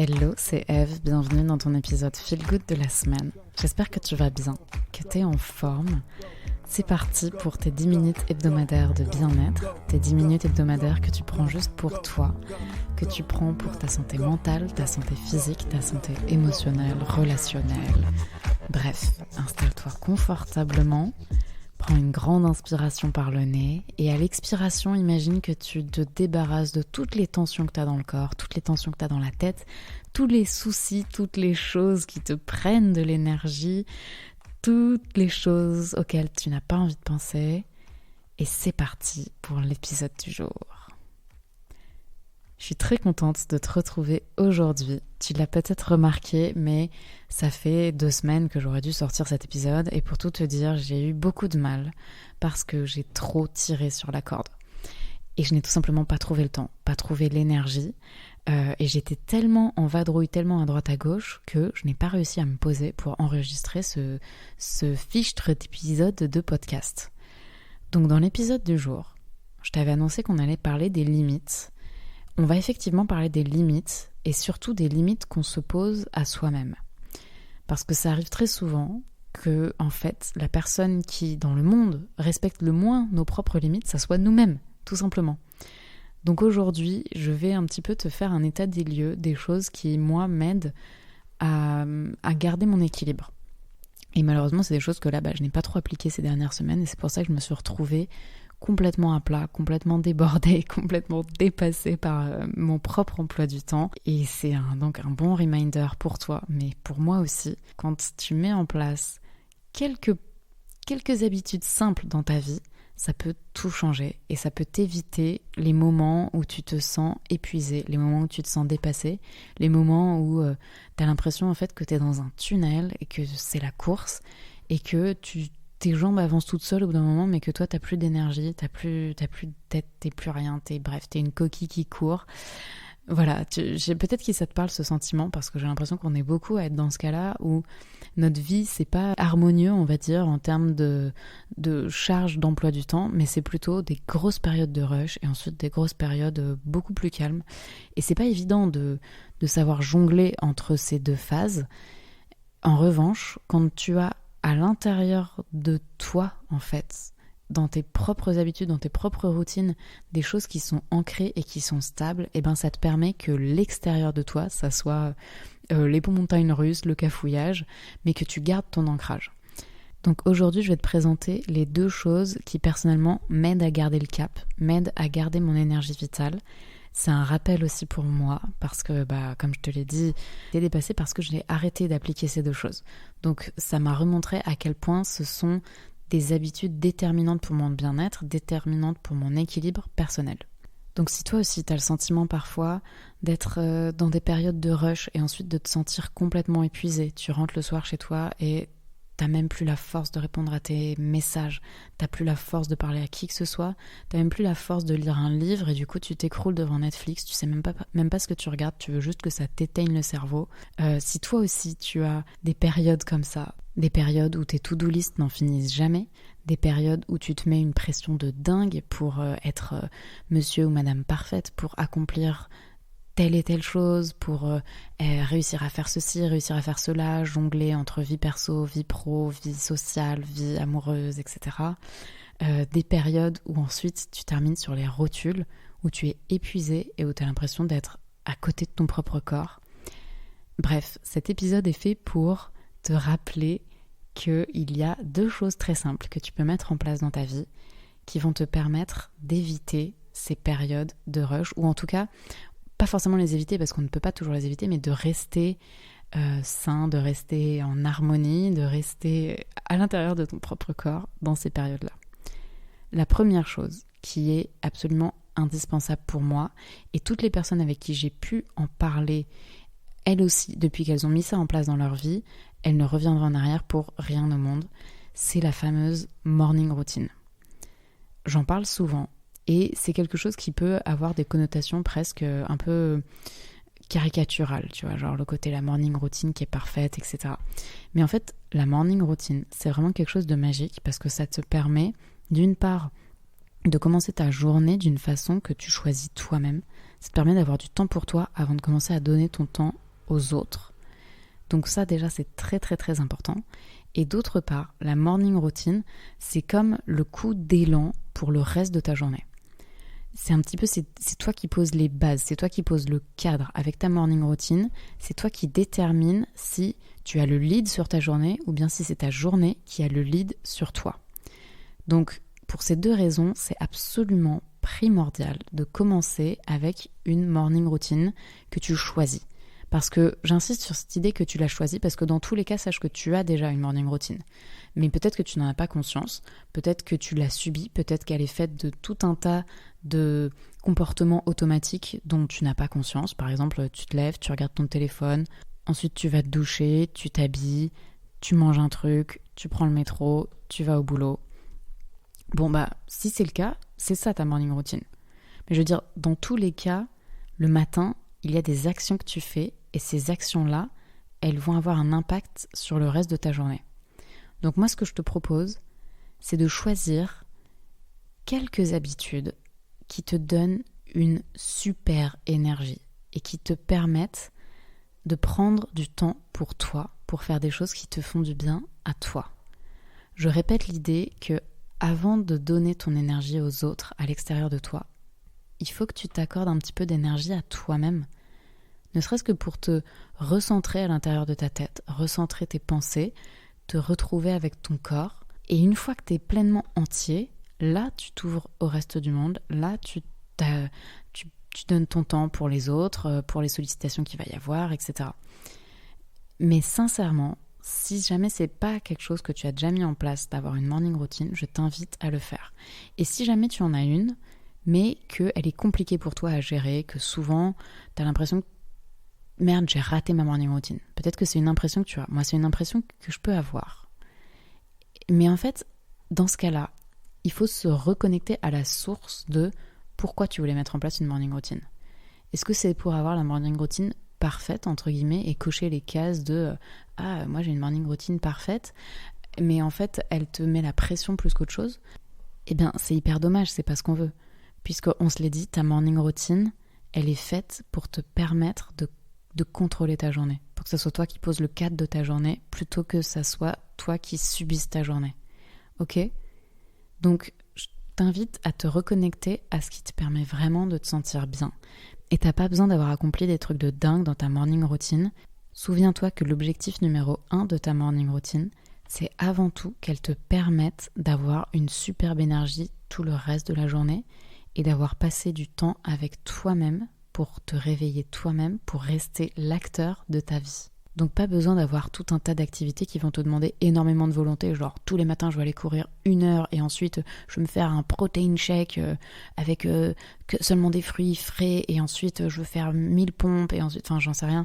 Hello, c'est Eve, bienvenue dans ton épisode Feel Good de la semaine. J'espère que tu vas bien, que tu es en forme. C'est parti pour tes 10 minutes hebdomadaires de bien-être, tes 10 minutes hebdomadaires que tu prends juste pour toi, que tu prends pour ta santé mentale, ta santé physique, ta santé émotionnelle, relationnelle. Bref, installe-toi confortablement. Prends une grande inspiration par le nez et à l'expiration, imagine que tu te débarrasses de toutes les tensions que tu as dans le corps, toutes les tensions que tu as dans la tête, tous les soucis, toutes les choses qui te prennent de l'énergie, toutes les choses auxquelles tu n'as pas envie de penser. Et c'est parti pour l'épisode du jour. Je suis très contente de te retrouver aujourd'hui. Tu l'as peut-être remarqué, mais ça fait 2 semaines que j'aurais dû sortir cet épisode. Et pour tout te dire, j'ai eu beaucoup de mal parce que j'ai trop tiré sur la corde. Et je n'ai tout simplement pas trouvé le temps, pas trouvé l'énergie. Et j'étais tellement en vadrouille, tellement à droite à gauche, que je n'ai pas réussi à me poser pour enregistrer ce fichtre d'épisode de podcast. Donc dans l'épisode du jour, je t'avais annoncé qu'on allait parler des limites. On va effectivement parler des limites et surtout des limites qu'on se pose à soi-même. Parce que ça arrive très souvent que, en fait, la personne qui, dans le monde, respecte le moins nos propres limites, ça soit nous-mêmes, tout simplement. Donc aujourd'hui, je vais un petit peu te faire un état des lieux, des choses qui, moi, m'aident à garder mon équilibre. Et malheureusement, c'est des choses que là, je n'ai pas trop appliquées ces dernières semaines et c'est pour ça que je me suis retrouvée complètement à plat, complètement débordée, complètement dépassée par mon propre emploi du temps. Et c'est donc un bon reminder pour toi, mais pour moi aussi, quand tu mets en place quelques habitudes simples dans ta vie, ça peut tout changer et ça peut t'éviter les moments où tu te sens épuisé, les moments où tu te sens dépassé, les moments où tu as l'impression en fait que tu es dans un tunnel et que c'est la course et que tes jambes avancent toutes seules au bout d'un moment, mais que toi, t'as plus d'énergie, t'as plus de tête, t'es plus rien, t'es une coquille qui court. Voilà, peut-être que ça te parle ce sentiment, parce que j'ai l'impression qu'on est beaucoup à être dans ce cas-là, où notre vie, c'est pas harmonieux, on va dire, en termes de charge d'emploi du temps, mais c'est plutôt des grosses périodes de rush, et ensuite des grosses périodes beaucoup plus calmes. Et c'est pas évident de savoir jongler entre ces deux phases. En revanche, quand tu as à l'intérieur de toi, en fait, dans tes propres habitudes, dans tes propres routines, des choses qui sont ancrées et qui sont stables, et ça te permet que l'extérieur de toi, ça soit les montagnes russes, le cafouillage, mais que tu gardes ton ancrage. Donc aujourd'hui, je vais te présenter les 2 choses qui personnellement m'aident à garder le cap, m'aident à garder mon énergie vitale. C'est un rappel aussi pour moi parce que, comme je te l'ai dit, j'ai dépassé parce que j'ai arrêté d'appliquer ces 2 choses. Donc ça m'a remontré à quel point ce sont des habitudes déterminantes pour mon bien-être, déterminantes pour mon équilibre personnel. Donc si toi aussi tu as le sentiment parfois d'être dans des périodes de rush et ensuite de te sentir complètement épuisé, tu rentres le soir chez toi et t'as même plus la force de répondre à tes messages, t'as plus la force de parler à qui que ce soit, t'as même plus la force de lire un livre et du coup tu t'écroules devant Netflix, tu sais même pas ce que tu regardes, tu veux juste que ça t'éteigne le cerveau. Si toi aussi tu as des périodes comme ça, des périodes où tes to-do list n'en finissent jamais, des périodes où tu te mets une pression de dingue pour être monsieur ou madame parfaite, pour accomplir telle et telle chose, pour réussir à faire ceci, réussir à faire cela, jongler entre vie perso, vie pro, vie sociale, vie amoureuse, etc. Des périodes où ensuite tu termines sur les rotules, où tu es épuisé et où tu as l'impression d'être à côté de ton propre corps. Bref, cet épisode est fait pour te rappeler qu'il y a 2 choses très simples que tu peux mettre en place dans ta vie qui vont te permettre d'éviter ces périodes de rush, ou en tout cas, pas forcément les éviter parce qu'on ne peut pas toujours les éviter, mais de rester sain, de rester en harmonie, de rester à l'intérieur de ton propre corps dans ces périodes-là. La première chose qui est absolument indispensable pour moi, et toutes les personnes avec qui j'ai pu en parler, elles aussi, depuis qu'elles ont mis ça en place dans leur vie, elles ne reviendront en arrière pour rien au monde, c'est la fameuse morning routine. J'en parle souvent. Et c'est quelque chose qui peut avoir des connotations presque un peu caricaturales, tu vois, genre le côté la morning routine qui est parfaite, etc. Mais en fait, la morning routine, c'est vraiment quelque chose de magique parce que ça te permet, d'une part, de commencer ta journée d'une façon que tu choisis toi-même. Ça te permet d'avoir du temps pour toi avant de commencer à donner ton temps aux autres. Donc ça déjà c'est très très très important. Et d'autre part, la morning routine, c'est comme le coup d'élan pour le reste de ta journée. C'est un petit peu, c'est toi qui poses les bases, c'est toi qui poses le cadre avec ta morning routine, c'est toi qui détermine si tu as le lead sur ta journée ou bien si c'est ta journée qui a le lead sur toi. Donc pour ces deux raisons, c'est absolument primordial de commencer avec une morning routine que tu choisis. Parce que j'insiste sur cette idée que tu l'as choisie parce que dans tous les cas, sache que tu as déjà une morning routine. Mais peut-être que tu n'en as pas conscience, peut-être que tu l'as subie, peut-être qu'elle est faite de tout un tas de comportements automatiques dont tu n'as pas conscience. Par exemple, tu te lèves, tu regardes ton téléphone, ensuite tu vas te doucher, tu t'habilles, tu manges un truc, tu prends le métro, tu vas au boulot. Bon si c'est le cas, c'est ça ta morning routine. Mais je veux dire, dans tous les cas, le matin, il y a des actions que tu fais et ces actions-là, elles vont avoir un impact sur le reste de ta journée. Donc moi, ce que je te propose, c'est de choisir quelques habitudes qui te donnent une super énergie et qui te permettent de prendre du temps pour toi, pour faire des choses qui te font du bien à toi. Je répète l'idée que avant de donner ton énergie aux autres à l'extérieur de toi, il faut que tu t'accordes un petit peu d'énergie à toi-même. Ne serait-ce que pour te recentrer à l'intérieur de ta tête, recentrer tes pensées, te retrouver avec ton corps. Et une fois que tu es pleinement entier, là tu t'ouvres au reste du monde, là tu donnes ton temps pour les autres, pour les sollicitations qu'il va y avoir, etc. Mais sincèrement, si jamais c'est pas quelque chose que tu as déjà mis en place d'avoir une morning routine, je t'invite à le faire. Et si jamais tu en as une, mais qu'elle est compliquée pour toi à gérer, que souvent tu as l'impression que merde, j'ai raté ma morning routine. Peut-être que c'est une impression que tu as. Moi, c'est une impression que je peux avoir. Mais en fait, dans ce cas-là, il faut se reconnecter à la source de pourquoi tu voulais mettre en place une morning routine. Est-ce que c'est pour avoir la morning routine parfaite, entre guillemets, et cocher les cases de « Ah, moi j'ai une morning routine parfaite », mais en fait, elle te met la pression plus qu'autre chose? Eh bien, c'est hyper dommage, c'est pas ce qu'on veut. Puisqu'on se l'est dit, ta morning routine, elle est faite pour te permettre de contrôler ta journée, pour que ce soit toi qui poses le cadre de ta journée plutôt que ça soit toi qui subisse ta journée. Ok ? Donc, je t'invite à te reconnecter à ce qui te permet vraiment de te sentir bien. Et t'as pas besoin d'avoir accompli des trucs de dingue dans ta morning routine. Souviens-toi que l'objectif numéro 1 de ta morning routine, c'est avant tout qu'elle te permette d'avoir une superbe énergie tout le reste de la journée et d'avoir passé du temps avec toi-même pour te réveiller toi-même, pour rester l'acteur de ta vie. Donc pas besoin d'avoir tout un tas d'activités qui vont te demander énormément de volonté, genre tous les matins je vais aller courir 1 heure et ensuite je vais me faire un protein shake avec seulement des fruits frais et ensuite je vais faire 1000 pompes et ensuite, enfin j'en sais rien.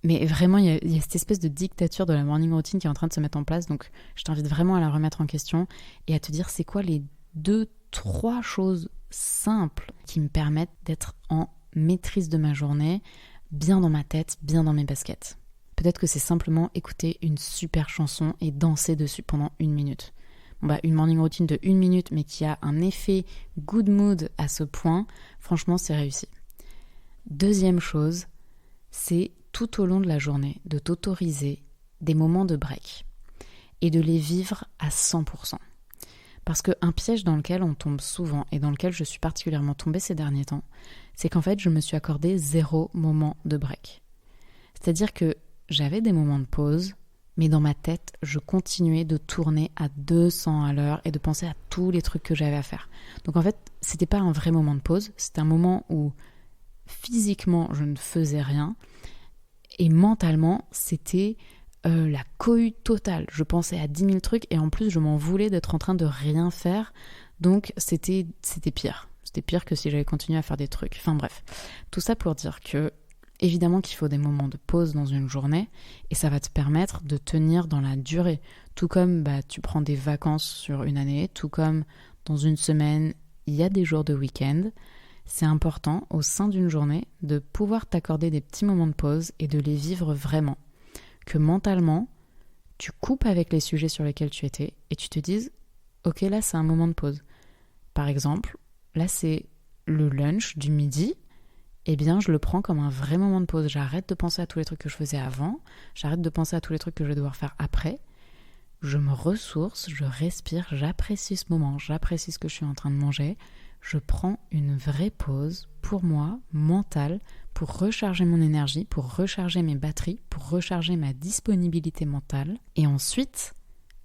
Mais vraiment il y a cette espèce de dictature de la morning routine qui est en train de se mettre en place, donc je t'invite vraiment à la remettre en question et à te dire c'est quoi les 2-3 choses simples qui me permettent d'être en maîtrise de ma journée, bien dans ma tête, bien dans mes baskets. Peut-être que c'est simplement écouter une super chanson et danser dessus pendant 1 minute. Une morning routine de 1 minute mais qui a un effet good mood à ce point, franchement c'est réussi. Deuxième chose, c'est tout au long de la journée de t'autoriser des moments de break et de les vivre à 100%. Parce qu'un piège dans lequel on tombe souvent et dans lequel je suis particulièrement tombée ces derniers temps, c'est qu'en fait je me suis accordé 0 moment de break. C'est-à-dire que j'avais des moments de pause, mais dans ma tête, je continuais de tourner à 200 à l'heure et de penser à tous les trucs que j'avais à faire. Donc en fait, c'était pas un vrai moment de pause, c'était un moment où physiquement je ne faisais rien et mentalement c'était la cohue totale. Je pensais à 10 000 trucs et en plus je m'en voulais d'être en train de rien faire, donc c'était pire. C'était pire que si j'avais continué à faire des trucs. Enfin bref, tout ça pour dire que évidemment qu'il faut des moments de pause dans une journée et ça va te permettre de tenir dans la durée. Tout comme tu prends des vacances sur une année, tout comme dans une semaine, il y a des jours de week-end. C'est important au sein d'une journée de pouvoir t'accorder des petits moments de pause et de les vivre vraiment. Que mentalement, tu coupes avec les sujets sur lesquels tu étais et tu te dises « Ok, là c'est un moment de pause ». Par exemple, là c'est le lunch du midi eh bien je le prends comme un vrai moment de pause. J'arrête de penser à tous les trucs que je faisais avant, j'arrête de penser à tous les trucs que je vais devoir faire après. Je me ressource, je respire, j'apprécie ce moment, j'apprécie ce que je suis en train de manger. Je prends une vraie pause pour moi, mentale, pour recharger mon énergie, pour recharger mes batteries, pour recharger ma disponibilité mentale. Et ensuite,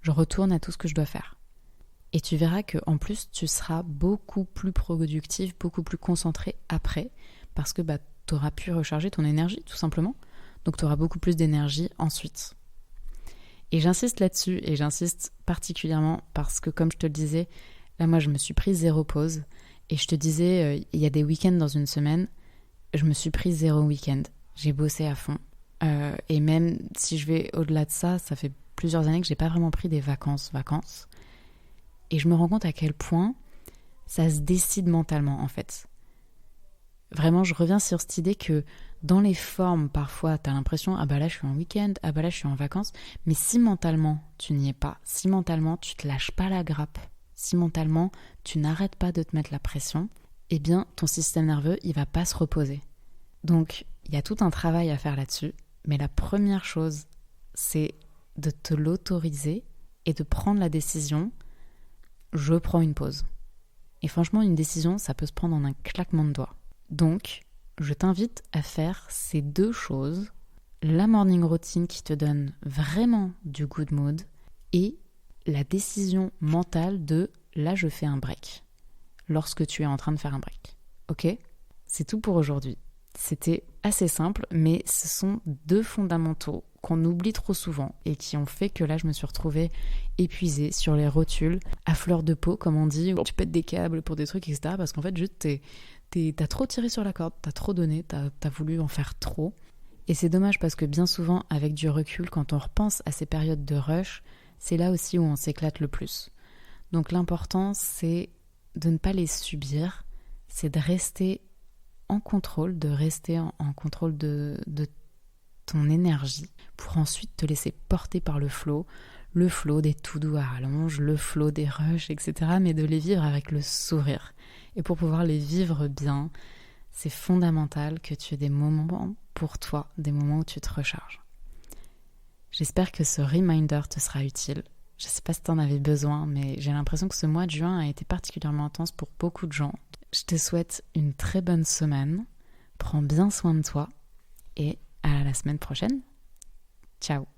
je retourne à tout ce que je dois faire. Et tu verras qu'en plus, tu seras beaucoup plus productif, beaucoup plus concentré après, parce que tu auras pu recharger ton énergie, tout simplement. Donc tu auras beaucoup plus d'énergie ensuite. Et j'insiste là-dessus, et j'insiste particulièrement parce que, comme je te le disais, là, moi, je me suis pris 0 pause. Et je te disais, il y a des week-ends dans une semaine, je me suis pris 0 week-end. J'ai bossé à fond. Et même si je vais au-delà de ça, ça fait plusieurs années que j'ai pas vraiment pris des vacances. Et je me rends compte à quel point ça se décide mentalement, en fait. Vraiment, je reviens sur cette idée que dans les formes, parfois, tu as l'impression « Ah bah là, je suis en week-end, ah bah là, je suis en vacances ». Mais si mentalement, tu n'y es pas, si mentalement, tu te lâches pas la grappe, si mentalement, tu n'arrêtes pas de te mettre la pression, eh bien, ton système nerveux, il va pas se reposer. Donc, il y a tout un travail à faire là-dessus. Mais la première chose, c'est de te l'autoriser et de prendre la décision « Je prends une pause ». Et franchement, une décision, ça peut se prendre en un claquement de doigts. Donc, je t'invite à faire ces 2 choses, la morning routine qui te donne vraiment du good mood et la décision mentale de « là, je fais un break » lorsque tu es en train de faire un break. Ok ? C'est tout pour aujourd'hui. C'était assez simple, mais ce sont 2 fondamentaux qu'on oublie trop souvent et qui ont fait que là, je me suis retrouvée épuisée sur les rotules, à fleur de peau, comme on dit, où tu pètes des câbles pour des trucs, etc. Parce qu'en fait, juste, t'as trop tiré sur la corde, t'as trop donné, t'as voulu en faire trop. Et c'est dommage parce que bien souvent, avec du recul, quand on repense à ces périodes de rush, c'est là aussi où on s'éclate le plus. Donc l'important, c'est de ne pas les subir, c'est de rester en contrôle, de rester en contrôle de ton énergie pour ensuite te laisser porter par le flow des to-do à rallonge, le flow des rushs, etc. Mais de les vivre avec le sourire. Et pour pouvoir les vivre bien, c'est fondamental que tu aies des moments pour toi, des moments où tu te recharges. J'espère que ce reminder te sera utile. Je ne sais pas si tu en avais besoin, mais j'ai l'impression que ce mois de juin a été particulièrement intense pour beaucoup de gens. Je te souhaite une très bonne semaine. Prends bien soin de toi et à la semaine prochaine. Ciao.